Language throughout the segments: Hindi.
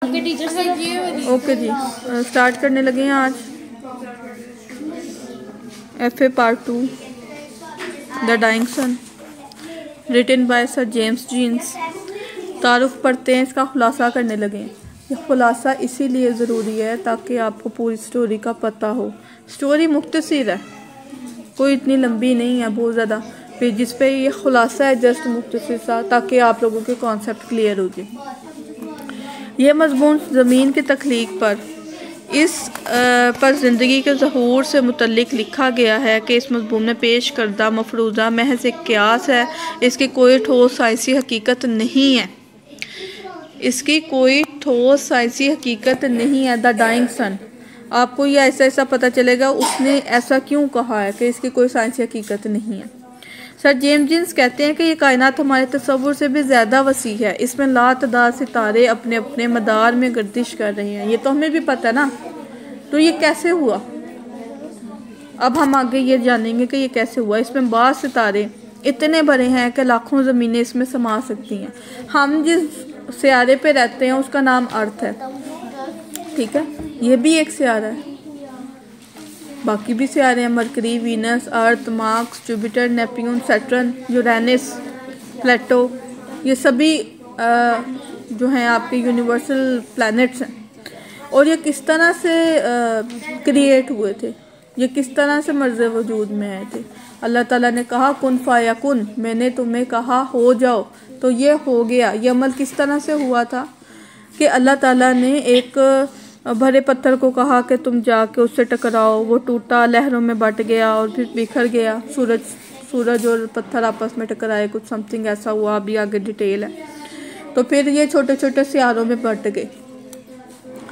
ओके जी, स्टार्ट करने लगे हैं आज FA part 2 the dying sun, written by sir James Jeans. तारुफ पढ़ते हैं, इसका खुलासा करने लगे हैं। ये खुलासा इसीलिए ज़रूरी है ताकि आपको पूरी स्टोरी का पता हो। स्टोरी मुख्तसर है, कोई इतनी लंबी नहीं है बहुत ज़्यादा, फिर जिस पे ये खुलासा है जस्ट मुख्तसर सा, ताकि आप लोगों के कॉन्सेप्ट क्लियर हो जाए। यह मज़मून ज़मीन की तख्लीक पर ज़िंदगी के ज़हूर से मुतल्लिक लिखा गया है कि इस मज़मून में पेश करदा मफरूज़ा महज एक क़यास है, इसकी कोई ठोस साइंसी हकीकत नहीं है। इसकी कोई ठोस साइंसी हकीकत नहीं है। द डाइंग सन, आपको ये ऐसा ऐसा पता चलेगा उसने ऐसा क्यों कहा है कि इसकी कोई साइंसी हकीकत नहीं है। सर जेम्स जीन्स कहते हैं कि ये कायनात हमारे तसव्वुर से भी ज़्यादा वसी है। इसमें लातदाद सितारे अपने अपने मदार में गर्दिश कर रहे हैं। ये तो हमें भी पता है ना, तो ये कैसे हुआ? अब हम आगे ये जानेंगे कि ये कैसे हुआ। इसमें बाज़ सितारे इतने बड़े हैं कि लाखों ज़मीनें इसमें समा सकती हैं। हम जिस सियारे पे रहते हैं उसका नाम अर्थ है, ठीक है, ये भी एक सियारा है। बाकी भी सियारे हैं, Mercury, Venus, Earth, Mars, Jupiter, Neptune, Saturn, Uranus, Pluto, ये सभी जो हैं आपके यूनिवर्सल प्लैनेट्स हैं। और ये किस तरह से क्रिएट हुए थे, ये किस तरह से मर्ज़ वजूद में आए थे। अल्लाह ताला ने कहा कुन फायकुन, मैंने तुम्हें कहा हो जाओ, तो ये हो गया। ये अमल किस तरह से हुआ था कि अल्लाह ताला ने एक भरे पत्थर को कहा कि तुम जाके उससे टकराओ, वो टूटा, लहरों में बट गया और फिर बिखर गया। सूरज और पत्थर आपस में टकराए, कुछ समथिंग ऐसा हुआ, अभी आगे डिटेल है। तो फिर ये छोटे छोटे सियारों में बट गए।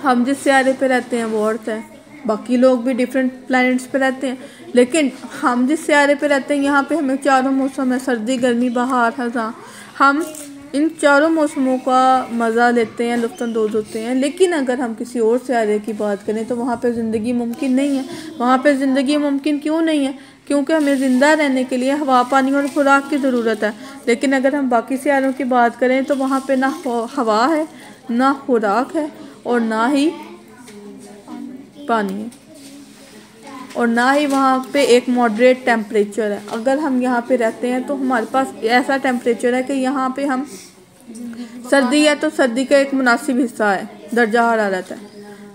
हम जिस सियारे पे रहते हैं वो अर्थ है, बाकी लोग भी डिफरेंट प्लैनेट्स पे रहते हैं, लेकिन हम जिस सियारे पे रहते हैं यहाँ पे हमें चारों मौसम है, सर्दी, गर्मी, बहार, खज़ां। हम इन चारों मौसमों का मज़ा लेते हैं, लुत्फ़अंदोज़ होते हैं। लेकिन अगर हम किसी और सियारे की बात करें तो वहाँ पे ज़िंदगी मुमकिन नहीं है। वहाँ पे ज़िंदगी मुमकिन क्यों नहीं है? क्योंकि हमें ज़िंदा रहने के लिए हवा, पानी और खुराक की ज़रूरत है। लेकिन अगर हम बाकी सियारों की बात करें तो वहाँ पे ना हवा है, ना खुराक है, और ना ही पानी है, और ना ही वहाँ पे एक मॉडरेट टेम्परेचर है। अगर हम यहाँ पे रहते हैं तो हमारे पास ऐसा टेम्परेचर है कि यहाँ पे हम सर्दी है तो सर्दी का एक मुनासिब हिस्सा है, दर्जा हरारत है,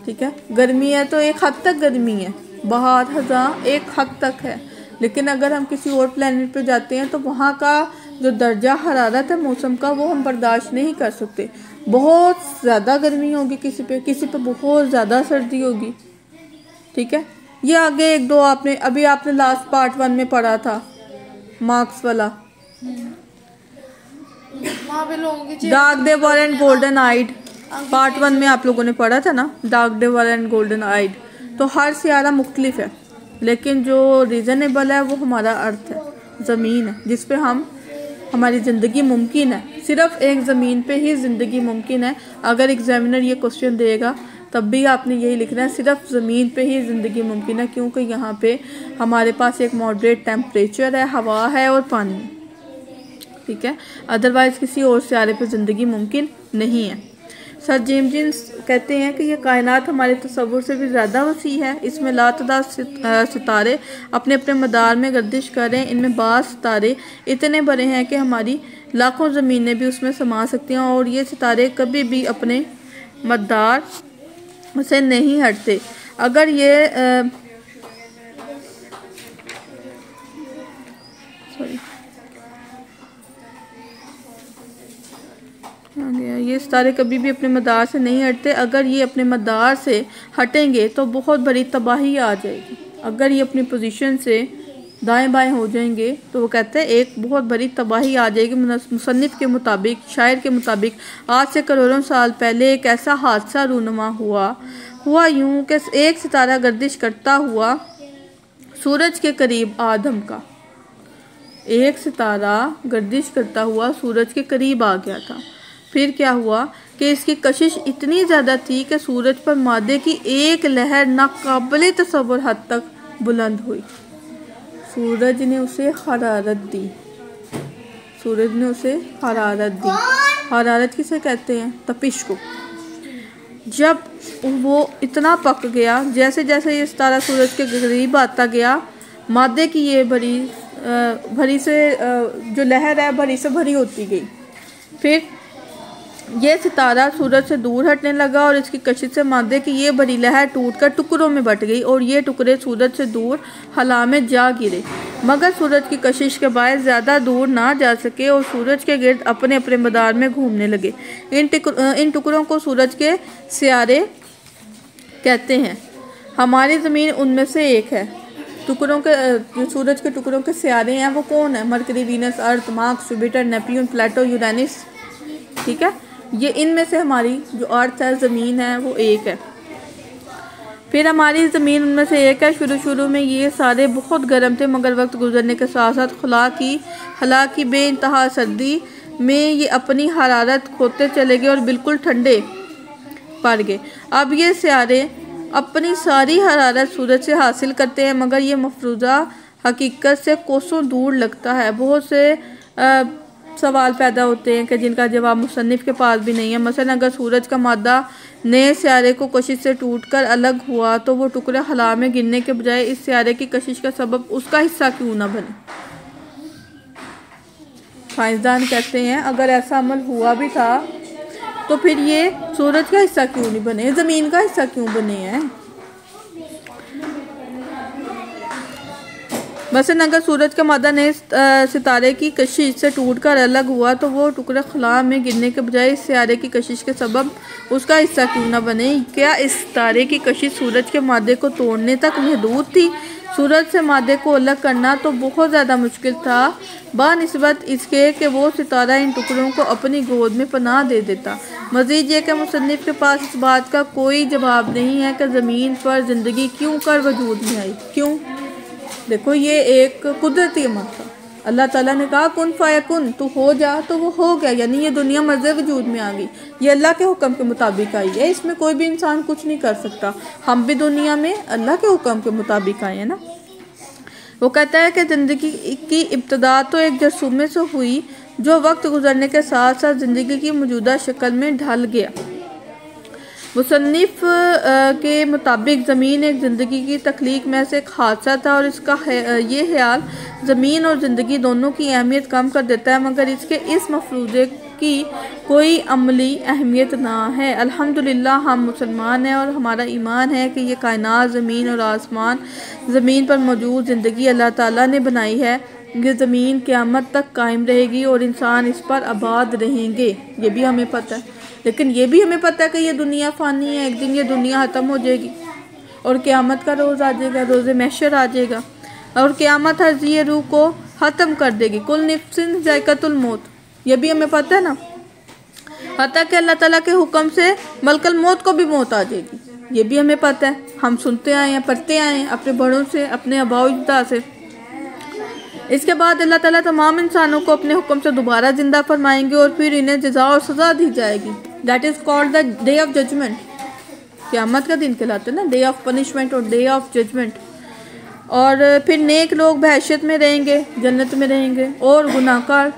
ठीक है। गर्मी है तो एक हद तक गर्मी है, बहार, खज़ां एक हद तक है। लेकिन अगर हम किसी और प्लेनेट पे जाते हैं तो वहाँ का जो दर्जा हरारत है मौसम का, वो हम बर्दाश्त नहीं कर सकते। बहुत ज़्यादा गर्मी होगी किसी पे बहुत ज़्यादा सर्दी होगी, ठीक है। ये आगे एक दो आपने लास्ट पार्ट 1 में पढ़ा था, मार्क्स वाला, डार्क डेवर एंड गोल्डन आइड। पार्ट 1 में आप लोगों ने पढ़ा था ना, डार्क डेवर एंड गोल्डन आइड। तो हर सियारा मुख्तलिफ है, लेकिन जो रीज़नेबल है वो हमारा अर्थ है, ज़मीन है, जिस पे हमारी ज़िंदगी मुमकिन है। सिर्फ एक ज़मीन पे ही ज़िंदगी मुमकिन है। अगर एग्जामिनर ये क्वेश्चन देगा तब भी आपने यही लिखना है, सिर्फ ज़मीन पे ही ज़िंदगी मुमकिन है, क्योंकि यहाँ पे हमारे पास एक मॉडरेट टेम्परेचर है, हवा है और पानी है, ठीक है। अदरवाइज़ किसी और सियारे पे ज़िंदगी मुमकिन नहीं है। सर जेम्स जीन्स कहते हैं कि यह कायनात हमारे तसव्वुर से भी ज़्यादा वसी है। इसमें लातदाद सितारे अपने अपने मदार में गर्दिश कर रहे हैं। इनमें बाज़ सितारे इतने बड़े हैं कि हमारी लाखों ज़मीनें भी उसमें समा सकती हैं, और ये सितारे कभी भी अपने मदार से नहीं हटते। अगर ये ये सितारे कभी भी अपने मदार से नहीं हटते। अगर ये अपने मदार से हटेंगे तो बहुत बड़ी तबाही आ जाएगी। अगर ये अपनी पोजीशन से दाएं बाएं हो जाएंगे तो वो कहते हैं एक बहुत बड़ी तबाही आ जाएगी। मुसन्निफ के मुताबिक, शायर के मुताबिक, आज से करोड़ों साल पहले एक ऐसा हादसा रूनुमा हुआ यूं कि एक सितारा गर्दिश करता हुआ सूरज के करीब आदम का, एक सितारा गर्दिश करता हुआ सूरज के करीब आ गया था। फिर क्या हुआ कि इसकी कशिश इतनी ज़्यादा थी कि सूरज पर मादे की एक लहर नाकाबिले तसव्वुर हद तक बुलंद हुई। सूरज ने उसे हरारत दी, सूरज ने उसे हरारत दी। हरारत किसे कहते हैं? तपिश को। जब वो इतना पक गया, जैसे जैसे ये सितारा सूरज के करीब आता गया, मादे की ये भरी से जो लहर है भरी से भरी होती गई। फिर ये सितारा सूरज से दूर हटने लगा और इसकी कशिश से मादे की ये भरी लहर टूटकर टुकड़ों में बट गई और ये टुकड़े सूरज से दूर हला में जा गिरे, मगर सूरज की कशिश के बायस ज़्यादा दूर ना जा सके और सूरज के गिर्द अपने अपने मदार में घूमने लगे। इन टुकड़ों को सूरज के सियारे कहते हैं। हमारी ज़मीन उनमें से एक है। टुकड़ों के जो सूरज के टुकड़ों के सियारे हैं वो कौन है? Mercury, Venus, Earth, Mars, Jupiter, Neptune, प्लेटो, यूरेनस। ठीक है, ये इनमें से हमारी जो अर्थ है, ज़मीन है, वो एक है। फिर हमारी ज़मीन उनमें से एक है। शुरू में ये सारे बहुत गर्म थे, मगर वक्त गुजरने के साथ साथ खला की बेइंतहा सर्दी में ये अपनी हरारत खोते चले गए और बिल्कुल ठंडे पड़ गए। अब ये सियारे अपनी सारी हरारत सूरज से हासिल करते हैं, मगर ये मफरूज़ा हकीकत से कोसों दूर लगता है। बहुत से सवाल पैदा होते हैं कि जिनका जवाब मुसन्निफ़ के पास भी नहीं है। मसलन अगर सूरज का मादा नए सियारे को कशिश से टूटकर अलग हुआ तो वो टुकड़े खला में गिरने के बजाय इस सियारे की कशिश का सबब उसका हिस्सा क्यों ना बने? साइंसदान कहते हैं अगर ऐसा अमल हुआ भी था तो फिर ये सूरज का हिस्सा क्यों नहीं बने, ज़मीन का हिस्सा क्यों बने हैं? मसलन अगर सूरज का मादा नए सितारे की कशिश से टूटकर अलग हुआ तो वो टुकड़ा खला में गिरने के बजाय इस सियारे की कशिश के सबब उसका हिस्सा क्यों ना बने? क्या इस सितारे की कशिश सूरज के मादे को तोड़ने तक महदूद थी? सूरज से मादे को अलग करना तो बहुत ज़्यादा मुश्किल था बानिस्बत इसके कि वो सितारा इन टुकड़ों को अपनी गोद में पनाह दे देता। मज़ीद ये कि मुसन्निफ़ के पास इस बात का कोई जवाब नहीं है कि ज़मीन पर ज़िंदगी क्यों कर वजूद में आई। क्यों? देखो, ये एक कुदरती अमल था। अल्लाह ताला ने कहा कुन फ़यकुन, तू हो जा, तो वो हो गया, यानी ये दुनिया मज़े वजूद में आ गई। ये अल्लाह के हुक्म के मुताबिक आई है, इसमें कोई भी इंसान कुछ नहीं कर सकता। हम भी दुनिया में अल्लाह के हुक्म के मुताबिक आए हैं ना। वो कहता है कि ज़िंदगी की इब्तदा तो एक जरसूमे से हुई जो वक्त गुजरने के साथ साथ ज़िंदगी की मौजूदा शक्ल में ढल गया। मुसन्निफ़ के मुताबिक ज़मीन एक ज़िंदगी की तख्लीक में से एक हादसा था और इसका ये ख्याल ज़मीन और ज़िंदगी दोनों की अहमियत कम कर देता है, मगर इसके इस मफरूज़े की कोई अमली अहमियत ना है। अल्हम्दुलिल्लाह हम मुसलमान हैं और हमारा ईमान है कि ये कायनात, ज़मीन और आसमान, ज़मीन पर मौजूद ज़िंदगी अल्लाह ताला ने बनाई है। ये ज़मीन क़यामत तक कायम रहेगी और इंसान इस पर आबाद रहेंगे, ये भी हमें पता है। लेकिन ये भी हमें पता है कि ये दुनिया फ़ानी है, एक दिन ये दुनिया ख़त्म हो जाएगी और क़यामत का रोज़ आ जाएगा, रोज़े महशर आ जाएगा और क़यामत हर ज़ी रूह को ख़त्म कर देगी। कुल नफ्सिन ज़ाइक़तुल मौत, ये भी हमें पता है ना। हत्ता कि अल्लाह ताला के हुक्म से मलकल मौत को भी मौत आ जाएगी, ये भी हमें पता है। हम सुनते आए हैं, पढ़ते आए हैं अपने बड़ों से, अपने आबाओ अजदाद से। इसके बाद अल्लाह ताला तमाम इंसानों को अपने हुक्म से दोबारा ज़िंदा फरमाएंगे और फिर इन्हें जज़ा और सज़ा दी जाएगी। That is called the day of judgement. क़यामत का दिन कहलाता है ना, डे ऑफ पनिशमेंट और डे ऑफ जजमेंट। और फिर नेक लोग बहशत में रहेंगे, जन्नत में रहेंगे, और गुनहगार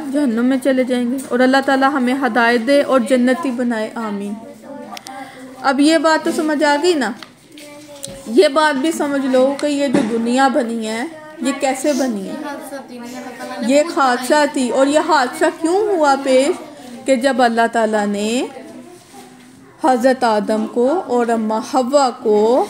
जहन्नुम में चले जाएंगे। और अल्लाह ताला हमें हदायत दे और जन्नती बनाए, आमीन। अब ये बात तो समझ आ गई ना। ये बात भी समझ लो कि ये जो दुनिया बनी है ये कैसे बनी है। ये एक हादसा थी, और ये हादसा क्यों हुआ पेश कि जब अल्लाह ताला ने हज़रत आदम को और अम्मा हव्वा को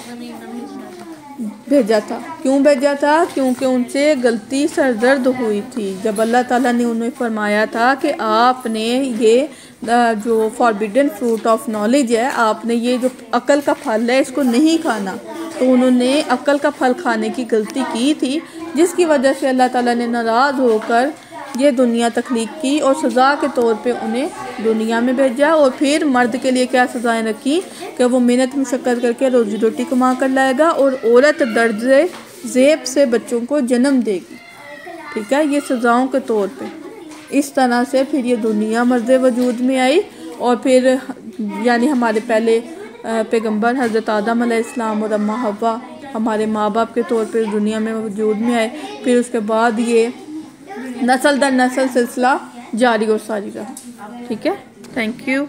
भेजा था। क्यों भेजा था? क्योंकि उनसे गलती सरदर्द हुई थी। जब अल्लाह ताला ने उन्हें फरमाया था कि आपने ये जो फॉरबिडन फ्रूट ऑफ नॉलेज है, आपने ये जो अकल का फल है इसको नहीं खाना, तो उन्होंने अकल का फल खाने की गलती की थी, जिसकी वजह से अल्लाह ताला ने नाराज़ होकर ये दुनिया तख्लीक की और सज़ा के तौर पे उन्हें दुनिया में भेजा। और फिर मर्द के लिए क्या सज़ाएं रखी कि वो मेहनत मुशक्क़त करके रोज़ी रोटी कमा कर लाएगा और औरत दर्द ज़ेब से बच्चों को जन्म देगी। ठीक है, ये सज़ाओं के तौर पे। इस तरह से फिर ये दुनिया मर्ज़ वजूद में आई और फिर यानी हमारे पहले पैगंबर हज़रत आदम अलैहिस्सलाम और अम्मा हव्वा हमारे माँ बाप के तौर पे दुनिया में वजूद में आए। फिर उसके बाद ये नस्ल दर नस्ल सिलसिला जारी और सारी रहा। ठीक है, थैंक यू।